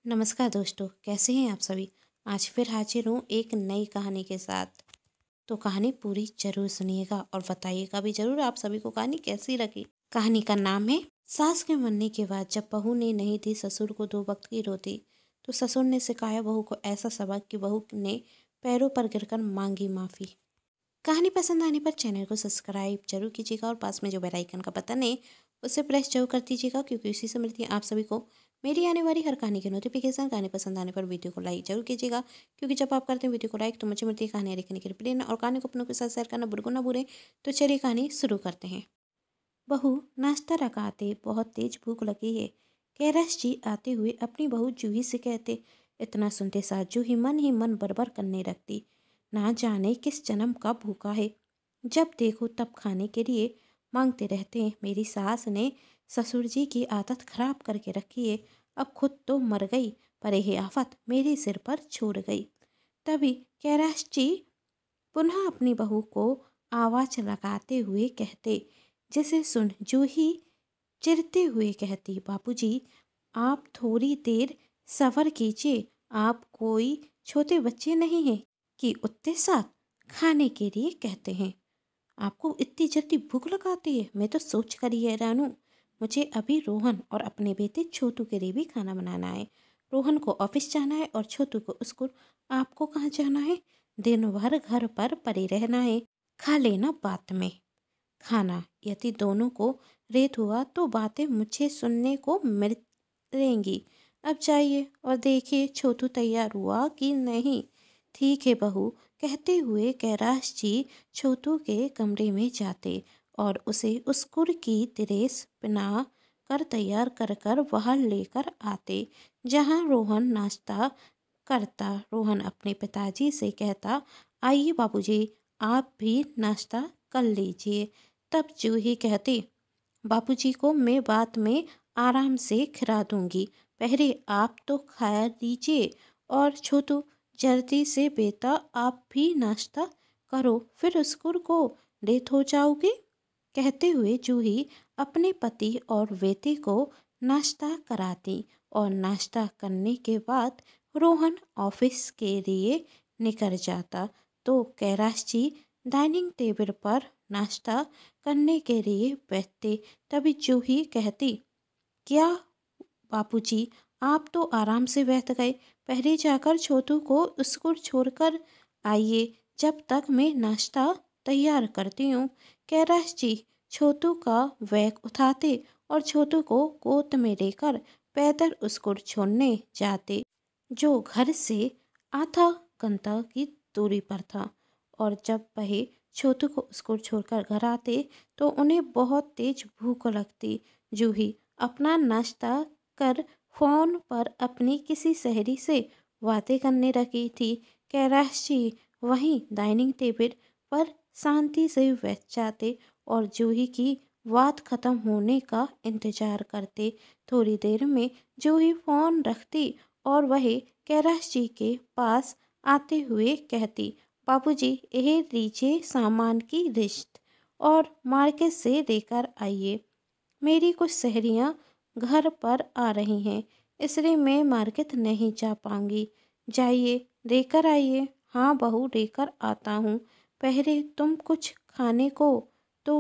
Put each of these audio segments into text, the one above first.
नमस्कार दोस्तों, कैसे हैं आप सभी। आज फिर हाजिर हूँ एक नई कहानी के साथ। तो कहानी पूरी जरूर सुनिएगा और बताइएगा भी जरूर आप सभी को कहानी कैसी लगी। कहानी का नाम है सास के मरने के बाद जब बहू ने नहीं दी ससुर को 2 वक्त की रोटी, तो ससुर ने सिखाया बहू को ऐसा सबक कि बहू ने पैरों पर गिरकर मांगी माफ़ी। कहानी पसंद आने पर चैनल को सब्सक्राइब जरूर कीजिएगा और पास में जो बेल आइकन का बटन है उसे प्रेस जरूर कर दीजिएगा, क्योंकि उसी से मिलती है आप सभी को मेरी आने वाली हर कहानी की नोटिफिकेशन। कहानी पसंद आने पर वीडियो को लाइक जरूर कीजिएगा, क्योंकि जब आप करते हैं वीडियो को लाइक तो मुझे मिलती है कहानियाँ लिखने की प्रेरणा और कहानी को अपनों के साथ शेयर करना बिल्कुल ना भूलें। तो चलिए कहानी शुरू करते हैं। बहू नाश्ता रखाते, बहुत तेज भूख लगी है। कैलाश जी आते हुए अपनी बहू जूही से कहते। इतना सुनते साथ जूही मन ही मन बरबर करने लगती। ना जाने किस जन्म का भूखा है, जब देखो तब खाने के लिए मांगते रहते हैं। मेरी सास ने ससुर जी की आदत खराब करके रखी है। अब खुद तो मर गई, पर यह आफत मेरे सिर पर छोड़ गई। तभी कैलाश जी पुनः अपनी बहू को आवाज लगाते हुए कहते, जिसे सुन जूही चिढ़ते हुए कहती, बापूजी आप थोड़ी देर सब्र कीजिए। आप कोई छोटे बच्चे नहीं हैं कि उतने साथ खाने के लिए कहते हैं। आपको इतनी जल्दी भूख लगाती है, मैं तो सोच कर ही हैरान हूँ। मुझे अभी रोहन और अपने बेटे छोटू के लिए भी खाना बनाना है। रोहन को ऑफिस जाना है और छोटू को स्कूल। आपको कहाँ जाना है? दिन भर घर पर पड़े रहना है। खा लेना बाद में खाना। यदि दोनों को रेत हुआ तो बातें मुझे सुनने को मिलेंगी। अब जाइए और देखिए छोटू तैयार हुआ कि नहीं। ठीक है बहू, कहते हुए कैलाश जी छोटू के कमरे में जाते और उसे स्कूल की ड्रेस पहना कर तैयार कर कर बाहर लेकर आते, जहां रोहन नाश्ता करता। रोहन अपने पिताजी से कहता, आइए बाबूजी आप भी नाश्ता कर लीजिए। तब जूही कहती, बापूजी को मैं बाद में आराम से खिला दूंगी, पहले आप तो खा लीजिए। और छोटू जल्दी से बेटा आप भी नाश्ता करो, फिर स्कूल को लेट हो जाओगे। कहते हुए जूही अपने पति और बेटे को नाश्ता कराती और नाश्ता करने के बाद रोहन ऑफिस के लिए निकल जाता। तो कैलाश जी डाइनिंग टेबल पर नाश्ता करने के लिए बैठते। तभी जूही कहती, क्या बापूजी आप तो आराम से बैठ गए, पहले जाकर छोटू को स्कूल छोड़कर आइए, जब तक मैं नाश्ता तैयार करती हूँ। कैलाश जी छोटू का बैग उठाते और छोटू को गोद में लेकर पैदल स्कूल छोड़ने जाते, जो घर से आधा घंटा की दूरी पर था। और जब वह छोटू को स्कूल छोड़कर घर आते तो उन्हें बहुत तेज भूख लगती। जूही अपना नाश्ता कर फोन पर अपनी किसी सहेली से बातें करने लगी थी। कैलाश जी वहीं डाइनिंग टेबल पर शांति से बैठ जाते और जूही की बात खत्म होने का इंतजार करते। थोड़ी देर में जूही फोन रखती और वह कैलाश जी के पास आते हुए कहती, बाबूजी यह लीजिए सामान की लिस्ट और मार्केट से लेकर आइए। मेरी कुछ सहेलियां घर पर आ रही हैं, इसलिए मैं मार्केट नहीं जा पाऊंगी। जाइए लेकर आइए। हाँ बहू लेकर आता हूँ, पहले तुम कुछ खाने को तो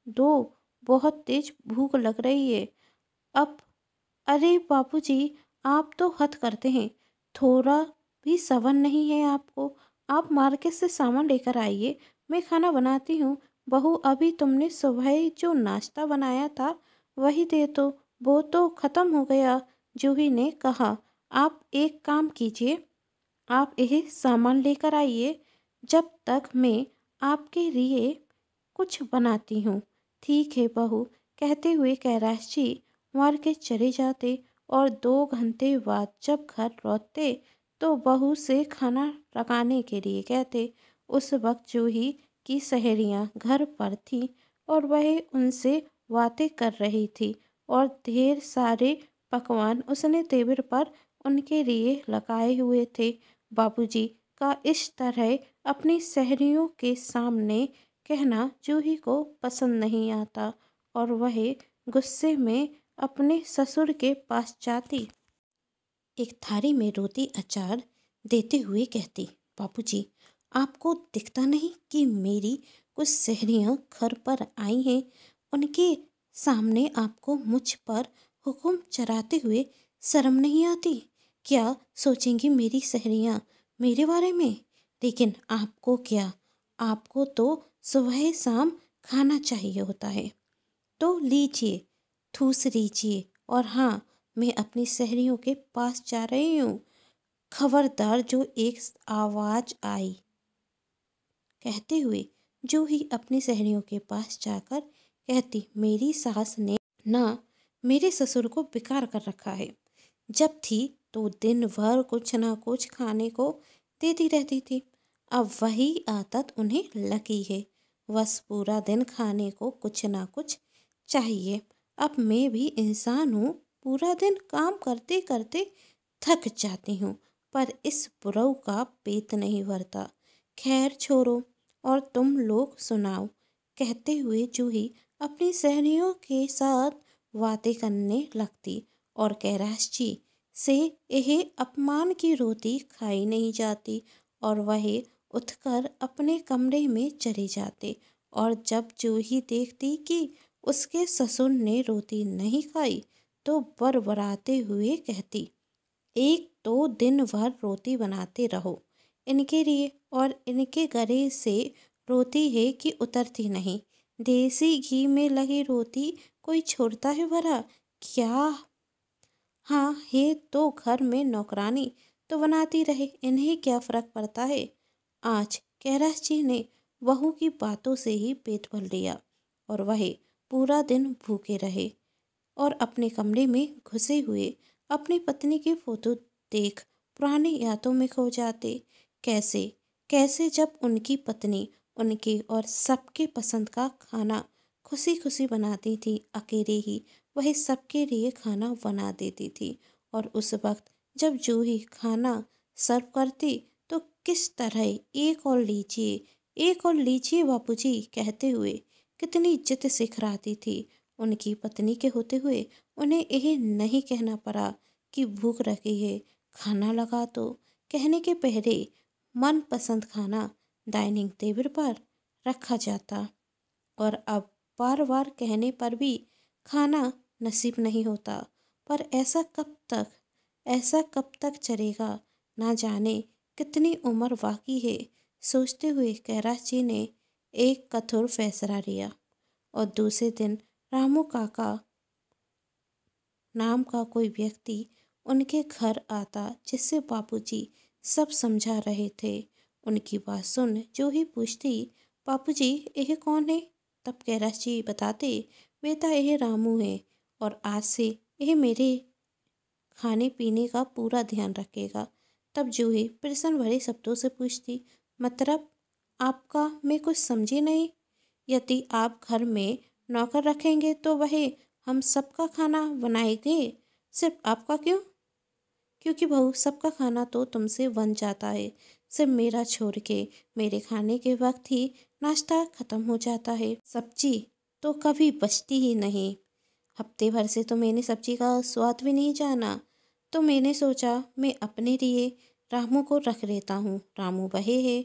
दो, बहुत तेज भूख लग रही है। अब अरे बापूजी आप तो हद करते हैं, थोड़ा भी सब्र नहीं है आपको। आप मार्केट से सामान लेकर आइए, मैं खाना बनाती हूँ। बहू अभी तुमने सुबह जो नाश्ता बनाया था वही दे दो, वो तो ख़त्म हो गया। जूही ने कहा, आप एक काम कीजिए, आप यह सामान लेकर आइए, जब तक मैं आपके लिए कुछ बनाती हूँ। ठीक है बहू, कहते हुए कैलाश जी मार्केट चले जाते और 2 घंटे बाद जब घर लौटते तो बहू से खाना पकाने के लिए कहते। उस वक्त जूही की सहेलियां घर पर थीं और वह उनसे बातें कर रही थी और ढेर सारे पकवान उसने टेबल पर उनके लिए लगाए हुए थे। बाबूजी का इस तरह अपनी सहेलियों के सामने कहना जूही को पसंद नहीं आता और वह गुस्से में अपने ससुर के पास जाती। एक थाली में रोटी अचार देते हुए कहती, बापूजी, आपको दिखता नहीं कि मेरी कुछ सहेलियां घर पर आई हैं? उनके सामने आपको मुझ पर हुक्म चलाते हुए शर्म नहीं आती? क्या सोचेंगी मेरी सहेलियां मेरे बारे में? लेकिन आपको क्या, आपको तो सुबह शाम खाना चाहिए होता है। तो लीजिए, ठूस लीजिए। और हाँ, मैं अपनी सहेलियों के पास जा रही हूँ। खबरदार, जो एक आवाज़ आई कहते हुए जो ही अपनी सहेलियों के पास जाकर कहती, मेरी सास ने ना मेरे ससुर को बेकार कर रखा है। जब थी तो दिन भर कुछ ना कुछ खाने को देती रहती थी। अब वही आदत उन्हें लगी है। बस पूरा दिन खाने को कुछ ना कुछ चाहिए। अब मैं भी इंसान हूँ, पूरा दिन काम करते करते थक जाती हूँ, पर इस बुढ़ऊ का पेट नहीं भरता। खैर छोड़ो, और तुम लोग सुनाओ। कहते हुए जूही अपनी सहेलियों के साथ बातें करने लगती और कैलाश जी से यह अपमान की रोटी खाई नहीं जाती और वह उठकर अपने कमरे में चले जाते। और जब जूही देखती कि उसके ससुर ने रोटी नहीं खाई तो बड़बड़ाते हुए कहती, एक तो दिन भर रोटी बनाते रहो इनके लिए, और इनके गले से रोटी है कि उतरती नहीं। देसी घी में लगी रोटी कोई छोड़ता है भला क्या? हाँ है तो घर में नौकरानी तो बनाती रहे, इन्हें क्या फर्क पड़ता है। आज कैलाश जी ने बहू की बातों से ही पेट भर लिया और वह पूरा दिन भूखे रहे और अपने कमरे में घुसे हुए अपनी पत्नी की फोटो देख पुरानी यादों में खो जाते। कैसे कैसे जब उनकी पत्नी उनके और सबके पसंद का खाना खुशी खुशी बनाती थी, अकेले ही वह सबके लिए खाना बना देती थी। और उस वक्त जब जूही खाना सर्व करती तो किस तरह एक और लीजिए, एक और लीजिए बापूजी कहते हुए कितनी जिद सिखराती थी। उनकी पत्नी के होते हुए उन्हें यह नहीं कहना पड़ा कि भूख रखी है, खाना लगा दो। कहने के पहले मनपसंद खाना डाइनिंग टेबल पर रखा जाता और अब बार बार कहने पर भी खाना नसीब नहीं होता। पर ऐसा कब तक चलेगा? ना जाने कितनी उम्र बाकी है। सोचते हुए कैलाश जी ने एक कठोर फैसला लिया और दूसरे दिन रामू काका नाम का कोई व्यक्ति उनके घर आता, जिससे बापूजी सब समझा रहे थे। उनकी बात सुन जो ही पूछती, बापूजी यह कौन है? तब कैलाश जी बताते, बेटा यह रामू है और आज से यह मेरे खाने पीने का पूरा ध्यान रखेगा। तब जूही प्रश्न भरे शब्दों से पूछती, मतलब आपका? मैं कुछ समझी नहीं। यदि आप घर में नौकर रखेंगे तो वह हम सबका खाना बनाएंगे, सिर्फ आपका क्यों? क्योंकि बहू सबका खाना तो तुमसे बन जाता है, सिर्फ मेरा छोड़ के। मेरे खाने के वक्त ही नाश्ता खत्म हो जाता है, सब्जी तो कभी बचती ही नहीं। हफ्ते भर से तो मैंने सब्जी का स्वाद भी नहीं जाना, तो मैंने सोचा मैं अपने लिए रामू को रख लेता हूँ। रामू वह है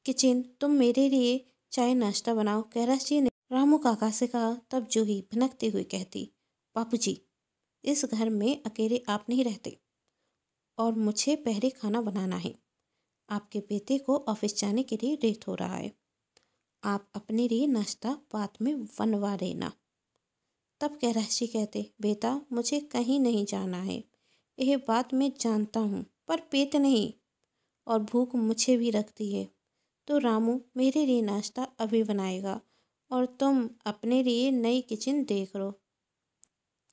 किचन, तुम मेरे लिए चाय नाश्ता बनाओ, कैलाश जी ने रामू काका से कहा। तब जूही भनकते हुए कहती, बापूजी इस घर में अकेले आप नहीं रहते और मुझे पहले खाना बनाना है। आपके बेटे को ऑफिस जाने के लिए लेट हो रहा है, आप अपने लिए नाश्ता बाद में बनवा लेना। तब कैलाश जी कहते, बेटा मुझे कहीं नहीं जाना है, यह बात मैं जानता हूँ, पर पेट नहीं और भूख मुझे भी लगती है। तो रामू मेरे लिए नाश्ता अभी बनाएगा और तुम अपने लिए नई किचन देख लो।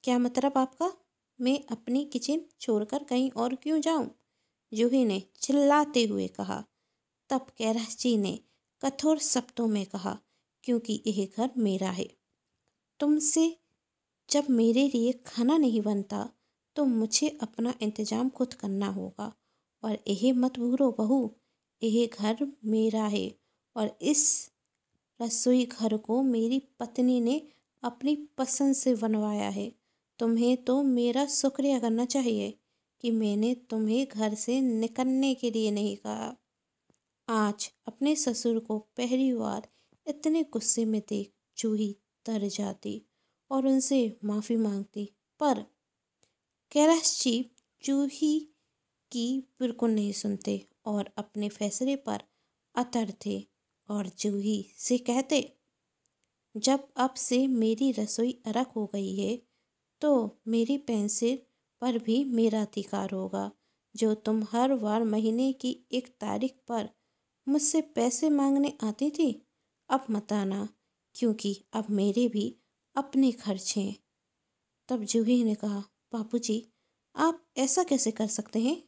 क्या मतलब आपका? मैं अपनी किचन छोड़कर कहीं और क्यों जाऊं? जूही ने चिल्लाते हुए कहा। तब कैलाश जी ने कठोर शब्दों में कहा, क्योंकि यह घर मेरा है। तुमसे जब मेरे लिए खाना नहीं बनता तो मुझे अपना इंतजाम खुद करना होगा। और यह मत भूलो बहू, यह घर मेरा है और इस रसोई घर को मेरी पत्नी ने अपनी पसंद से बनवाया है। तुम्हें तो मेरा शुक्रिया करना चाहिए कि मैंने तुम्हें घर से निकलने के लिए नहीं कहा। आज अपने ससुर को पहली बार इतने गुस्से में देख जूही तर जाती और उनसे माफ़ी मांगती, पर कैलाश जी जूही की बिल्कुल नहीं सुनते और अपने फैसले पर अटल थे और जूही से कहते, जब अब से मेरी रसोई अलग हो गई है तो मेरी पेंसिल पर भी मेरा अधिकार होगा। जो तुम हर बार महीने की 1 तारीख पर मुझसे पैसे मांगने आती थी, अब मत आना, क्योंकि अब मेरे भी अपने खर्च हैं। तब जूही ने कहा, बापूजी, आप ऐसा कैसे कर सकते हैं?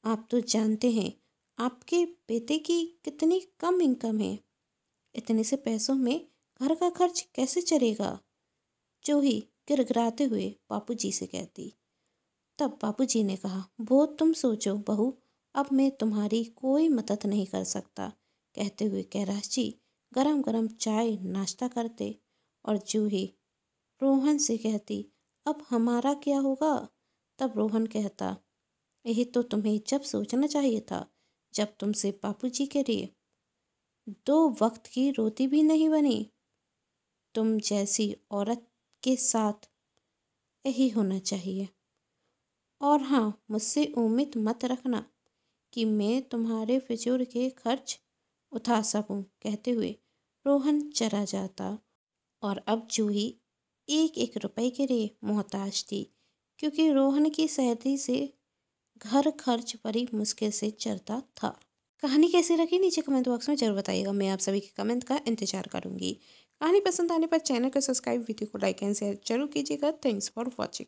आप तो जानते हैं आपके बेटे की कितनी कम इनकम है। इतने से पैसों में घर का खर्च कैसे चलेगा? जूही गिड़गिड़ाते हुए बापूजी से कहती। तब बापूजी ने कहा, वो तुम सोचो बहू, अब मैं तुम्हारी कोई मदद नहीं कर सकता। कहते हुए कैलाश जी गरम गरम चाय नाश्ता करते और जूही रोहन से कहती, अब हमारा क्या होगा? तब रोहन कहता, यही तो तुम्हें जब सोचना चाहिए था, जब तुमसे बापूजी के लिए 2 वक्त की रोटी भी नहीं बनी। तुम जैसी औरत के साथ यही होना चाहिए। और हाँ, मुझसे उम्मीद मत रखना कि मैं तुम्हारे फिजूल के खर्च उठा सकूं। कहते हुए रोहन चला जाता और अब जूही 1-1 रुपए के लिए मोहताज थी, क्योंकि रोहन की सैलरी से घर खर्च बड़ी मुश्किल से चलता था। कहानी कैसी लगी नीचे कमेंट बॉक्स में जरूर बताइएगा। मैं आप सभी के कमेंट का इंतजार करूंगी। कहानी पसंद आने पर चैनल को सब्सक्राइब, वीडियो को लाइक एंड शेयर जरूर कीजिएगा। Thanks for watching.